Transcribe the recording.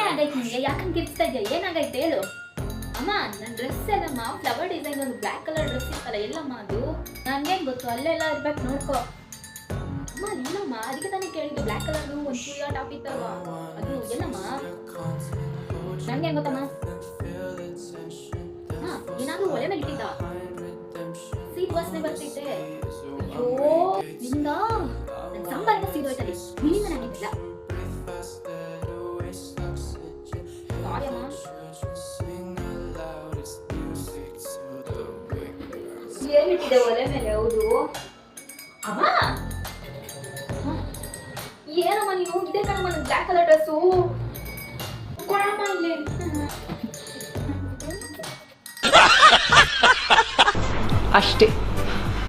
ಏನಾಗೈತೆ ನಿಮಗೆ? ಯಾಕಂತ ಕಿರ್ಚ್ತಾ ಇದೆಯಾ? ಏನಾಗೈತೆ ಹೇಳು. ಅಮ್ಮ ನನ್ನ ಡ್ರೆಸ್ ಎಲ್ಲಮ್ಮ ಫ್ಲವರ್ ಡಿಸೈನ್ ಒಂದು ಬ್ಲ್ಯಾಕ್ ಕಲರ್ ಡ್ರೆಸ್ ಇತ್ತಲ್ಲ, ಎಲ್ಲಮ್ಮ ಅದು? ನನಗೇನು ಗೊತ್ತು, ಅಲ್ಲೆಲ್ಲ ಇರ್ಬೇಕು, ನೋಡ್ಕೋ. ಅಮ್ಮ ಇಲ್ಲಮ್ಮ, ಅದಕ್ಕೆ ತಾನೇ ಕೇಳಿದ್ದು. ಬ್ಲ್ಯಾಕ್ ಕಲರ್ದು ಒಂದು ಚೂಡಿಯ ಟಾಪ್ ಇತ್ತಲ್ವಾ, ಅದು ಎಲ್ಲಮ್ಮ? ನನಗೆ ಗೊತ್ತಮ್ಮ. ಹಾ, ಏನಾದರೂ ಒಲೆ ಮೇಲೆ ಇಟ್ಟಿದ್ದ? ಸೀಟ್ ವಾಸನೆ ಬರ್ತಿದ್ದೆ. ಅಯ್ಯೋ ನಿಂದ ನನ್ನ ಸಂಬಾರ ಸೀದೋಯ್ತದೆ, ನಿನ್ನಿಂದ ನನಗಿಲ್ಲ. ಏನಿಟ್ಟಿದೆ ಒಲೆ ಮೇಲೆ? ಹೌದು ಅಮ್ಮ. ಏನಮ್ಮ ನೀನು? ಇದೇ ಕಣಮ್ಮ ನನ್ನ ಬ್ಲ್ಯಾಕ್ ಕಲರ್ ಡ್ರೆಸ್ಸು. ಕೊಡಮ್ಮ ಇಲ್ಲಿ. ಅಷ್ಟೇ.